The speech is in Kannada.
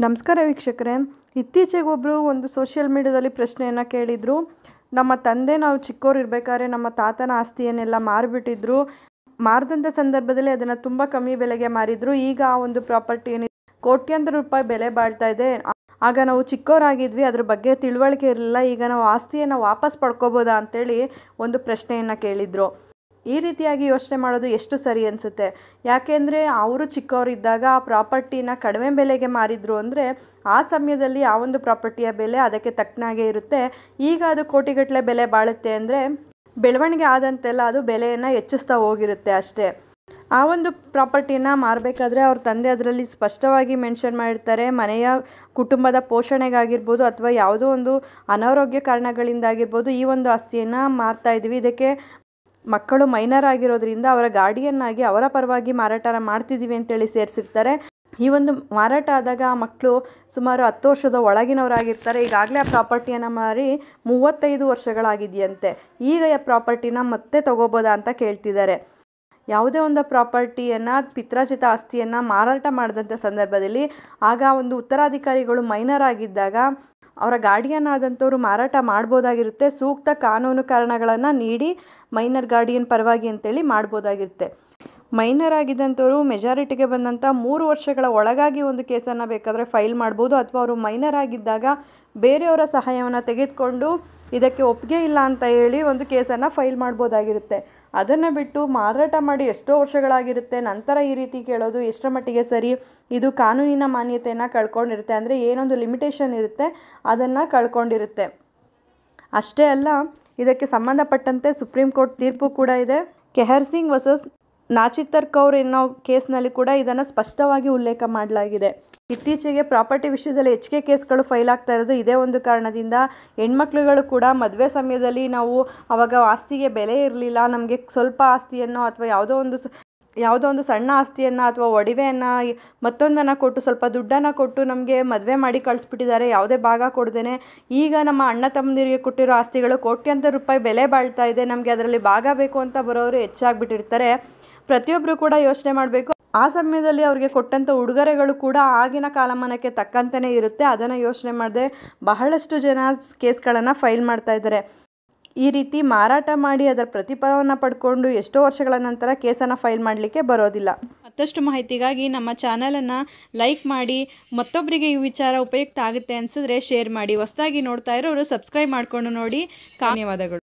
ನಮಸ್ಕಾರ ವೀಕ್ಷಕರೇ. ಇತ್ತೀಚೆಗೆ ಒಬ್ಬರು ಒಂದು ಸೋಷಿಯಲ್ ಮೀಡಿಯಾದಲ್ಲಿ ಪ್ರಶ್ನೆಯನ್ನು ಕೇಳಿದರು. ನಮ್ಮ ತಂದೆ ನಾವು ಚಿಕ್ಕವರಿರ್ಬೇಕಾದ್ರೆ ನಮ್ಮ ತಾತನ ಆಸ್ತಿಯನ್ನೆಲ್ಲ ಮಾರಿಬಿಟ್ಟಿದ್ರು. ಮಾರಿದಂಥ ಸಂದರ್ಭದಲ್ಲಿ ಅದನ್ನು ತುಂಬ ಕಮ್ಮಿ ಬೆಲೆಗೆ ಮಾರಿದ್ರು. ಈಗ ಆ ಒಂದು ಪ್ರಾಪರ್ಟಿ ಏನಿದೆ ಕೋಟ್ಯಾಂತರ ರೂಪಾಯಿ ಬೆಲೆ ಬಾಳ್ತಾ ಇದೆ. ಆಗ ನಾವು ಚಿಕ್ಕವರಾಗಿದ್ವಿ, ಅದ್ರ ಬಗ್ಗೆ ತಿಳುವಳಿಕೆ ಇರಲಿಲ್ಲ. ಈಗ ನಾವು ಆಸ್ತಿಯನ್ನು ವಾಪಸ್ ಪಡ್ಕೋಬೋದಾ ಅಂತೇಳಿ ಒಂದು ಪ್ರಶ್ನೆಯನ್ನು ಕೇಳಿದರು. ಈ ರೀತಿಯಾಗಿ ಯೋಚನೆ ಮಾಡೋದು ಎಷ್ಟು ಸರಿ ಅನಿಸುತ್ತೆ? ಯಾಕೆಂದರೆ ಅವರು ಚಿಕ್ಕವರಿದ್ದಾಗ ಆ ಪ್ರಾಪರ್ಟಿನ ಕಡಿಮೆ ಬೆಲೆಗೆ ಮಾರಿದ್ರು ಅಂದರೆ ಆ ಸಮಯದಲ್ಲಿ ಆ ಒಂದು ಪ್ರಾಪರ್ಟಿಯ ಬೆಲೆ ಅದಕ್ಕೆ ತಕ್ಕನಾಗೆ ಇರುತ್ತೆ. ಈಗ ಅದು ಕೋಟಿಗಟ್ಟಲೆ ಬೆಲೆ ಬಾಳುತ್ತೆ ಅಂದರೆ ಬೆಳವಣಿಗೆ ಆದಂತೆಲ್ಲ ಅದು ಬೆಲೆಯನ್ನು ಹೆಚ್ಚಿಸ್ತಾ ಹೋಗಿರುತ್ತೆ ಅಷ್ಟೇ. ಆ ಒಂದು ಪ್ರಾಪರ್ಟಿನ ಮಾರಬೇಕಾದ್ರೆ ಅವ್ರ ತಂದೆ ಅದರಲ್ಲಿ ಸ್ಪಷ್ಟವಾಗಿ ಮೆನ್ಷನ್ ಮಾಡಿರ್ತಾರೆ. ಮನೆಯ ಕುಟುಂಬದ ಪೋಷಣೆಗಾಗಿರ್ಬೋದು ಅಥವಾ ಯಾವುದೋ ಒಂದು ಅನಾರೋಗ್ಯ ಕಾರಣಗಳಿಂದಾಗಿರ್ಬೋದು ಈ ಒಂದು ಆಸ್ತಿಯನ್ನು ಮಾರ್ತಾ ಇದ್ದೀವಿ, ಇದಕ್ಕೆ ಮಕ್ಕಳು ಮೈನರ್ ಆಗಿರೋದ್ರಿಂದ ಅವರ ಗಾರ್ಡಿಯನ್ನಾಗಿ ಅವರ ಪರವಾಗಿ ಮಾರಾಟ ಮಾಡ್ತಿದ್ದೀವಿ ಅಂತೇಳಿ ಸೇರಿಸಿರ್ತಾರೆ. ಈ ಒಂದು ಮಾರಾಟ ಆದಾಗ ಆ ಮಕ್ಕಳು ಸುಮಾರು 10 ವರ್ಷದ ಒಳಗಿನವರಾಗಿರ್ತಾರೆ. ಈಗಾಗಲೇ ಆ ಪ್ರಾಪರ್ಟಿಯನ್ನು ಮಾರಿ 35 ವರ್ಷಗಳಾಗಿದೆಯಂತೆ. ಈಗ ಆ ಪ್ರಾಪರ್ಟಿನ ಮತ್ತೆ ತಗೋಬೋದಾ ಅಂತ ಕೇಳ್ತಿದ್ದಾರೆ. ಯಾವುದೇ ಒಂದು ಪ್ರಾಪರ್ಟಿಯನ್ನು ಪಿತ್ರಾರ್ಜಿತ ಆಸ್ತಿಯನ್ನು ಮಾರಾಟ ಮಾಡಿದಂಥ ಸಂದರ್ಭದಲ್ಲಿ ಆಗ ಒಂದು ಉತ್ತರಾಧಿಕಾರಿಗಳು ಮೈನರ್ ಆಗಿದ್ದಾಗ ಅವರ ಗಾರ್ಡಿಯನ್ ಆದಂಥವ್ರು ಮಾರಾಟ ಮಾಡ್ಬೋದಾಗಿರುತ್ತೆ. ಸೂಕ್ತ ಕಾನೂನು ಕಾರಣಗಳನ್ನು ನೀಡಿ ಮೈನರ್ ಗಾರ್ಡಿಯನ್ ಪರವಾಗಿ ಅಂತೇಳಿ ಮಾಡ್ಬೋದಾಗಿರುತ್ತೆ. ಮೈನರ್ ಆಗಿದ್ದಂಥವ್ರು ಮೆಜಾರಿಟಿಗೆ ಬಂದಂಥ 3 ವರ್ಷಗಳ ಒಳಗಾಗಿ ಒಂದು ಕೇಸನ್ನು ಬೇಕಾದರೆ ಫೈಲ್ ಮಾಡ್ಬೋದು. ಅಥವಾ ಅವರು ಮೈನರ್ ಆಗಿದ್ದಾಗ ಬೇರೆಯವರ ಸಹಾಯವನ್ನು ತೆಗೆದುಕೊಂಡು ಇದಕ್ಕೆ ಒಪ್ಪಿಗೆ ಇಲ್ಲ ಅಂತ ಹೇಳಿ ಒಂದು ಕೇಸನ್ನು ಫೈಲ್ ಮಾಡ್ಬೋದಾಗಿರುತ್ತೆ. ಅದನ್ನು ಬಿಟ್ಟು ಮಾರಾಟ ಮಾಡಿ ಎಷ್ಟೋ ವರ್ಷಗಳಾಗಿರುತ್ತೆ ನಂತರ ಈ ರೀತಿ ಕೇಳೋದು ಎಷ್ಟರ ಮಟ್ಟಿಗೆ ಸರಿ? ಇದು ಕಾನೂನಿನ ಮಾನ್ಯತೆಯನ್ನು ಕಳ್ಕೊಂಡಿರುತ್ತೆ. ಅಂದರೆ ಏನೊಂದು ಲಿಮಿಟೇಷನ್ ಇರುತ್ತೆ ಅದನ್ನು ಕಳ್ಕೊಂಡಿರುತ್ತೆ. ಅಷ್ಟೇ ಅಲ್ಲ, ಇದಕ್ಕೆ ಸಂಬಂಧಪಟ್ಟಂತೆ ಸುಪ್ರೀಂ ಕೋರ್ಟ್ ತೀರ್ಪು ಕೂಡ ಇದೆ. ಕೆಹರ್ ಸಿಂಗ್ ವರ್ಸಸ್ ನಾಚಿತ್ತರ್ ಕೌರ್ ಎನ್ನೋ ಕೇಸ್ನಲ್ಲಿ ಕೂಡ ಇದನ್ನು ಸ್ಪಷ್ಟವಾಗಿ ಉಲ್ಲೇಖ ಮಾಡಲಾಗಿದೆ. ಇತ್ತೀಚೆಗೆ ಪ್ರಾಪರ್ಟಿ ವಿಷಯದಲ್ಲಿ ಹೆಚ್ಚಿಗೆ ಕೇಸ್ಗಳು ಫೈಲ್ ಆಗ್ತಾ ಇರೋದು ಇದೇ ಒಂದು ಕಾರಣದಿಂದ. ಹೆಣ್ಮಕ್ಳುಗಳು ಕೂಡ ಮದುವೆ ಸಮಯದಲ್ಲಿ ನಾವು ಅವಾಗ ಆಸ್ತಿಗೆ ಬೆಲೆ ಇರಲಿಲ್ಲ, ನಮಗೆ ಸ್ವಲ್ಪ ಆಸ್ತಿಯನ್ನು ಅಥವಾ ಯಾವುದೋ ಒಂದು ಸಣ್ಣ ಆಸ್ತಿಯನ್ನು ಅಥವಾ ಒಡವೆಯನ್ನು ಮತ್ತೊಂದನ್ನು ಕೊಟ್ಟು ಸ್ವಲ್ಪ ದುಡ್ಡನ್ನು ಕೊಟ್ಟು ನಮಗೆ ಮದುವೆ ಮಾಡಿ ಕಳಿಸ್ಬಿಟ್ಟಿದ್ದಾರೆ ಯಾವುದೇ ಭಾಗ ಕೊಡ್ದೇನೆ. ಈಗ ನಮ್ಮ ಅಣ್ಣ ತಮ್ಮಂದಿರಿಗೆ ಕೊಟ್ಟಿರೋ ಆಸ್ತಿಗಳು ಕೋಟ್ಯಾಂತರ ರೂಪಾಯಿ ಬೆಲೆ ಬಾಳ್ತಾ ಇದೆ. ನಮಗೆ ಅದರಲ್ಲಿ ಭಾಗ ಬೇಕು ಅಂತ ಬರೋರು ಹೆಚ್ಚಾಗ್ಬಿಟ್ಟಿರ್ತಾರೆ. ಪ್ರತಿಯೊಬ್ಬರು ಕೂಡ ಯೋಚನೆ ಮಾಡಬೇಕು. ಆ ಸಮಯದಲ್ಲಿ ಅವ್ರಿಗೆ ಕೊಟ್ಟಂಥ ಉಡುಗೊರೆಗಳು ಕೂಡ ಆಗಿನ ಕಾಲಮಾನಕ್ಕೆ ತಕ್ಕಂತೆಯೇ ಇರುತ್ತೆ. ಅದನ್ನು ಯೋಚನೆ ಮಾಡದೆ ಬಹಳಷ್ಟು ಜನ ಕೇಸ್ಗಳನ್ನು ಫೈಲ್ ಮಾಡ್ತಾ ಇದ್ದಾರೆ. ಈ ರೀತಿ ಮಾರಾಟ ಮಾಡಿ ಅದರ ಪ್ರತಿಫಲವನ್ನು ಪಡ್ಕೊಂಡು ಎಷ್ಟೋ ವರ್ಷಗಳ ನಂತರ ಕೇಸನ್ನು ಫೈಲ್ ಮಾಡಲಿಕ್ಕೆ ಬರೋದಿಲ್ಲ. ಮತ್ತಷ್ಟು ಮಾಹಿತಿಗಾಗಿ ನಮ್ಮ ಚಾನಲನ್ನು ಲೈಕ್ ಮಾಡಿ, ಮತ್ತೊಬ್ಬರಿಗೆ ಈ ವಿಚಾರ ಉಪಯುಕ್ತ ಆಗುತ್ತೆ ಅನಿಸಿದ್ರೆ ಶೇರ್ ಮಾಡಿ. ಹೊಸದಾಗಿ ನೋಡ್ತಾ ಇರೋರು ಸಬ್ಸ್ಕ್ರೈಬ್ ಮಾಡಿಕೊಂಡು ನೋಡಿ. ಧನ್ಯವಾದಗಳು.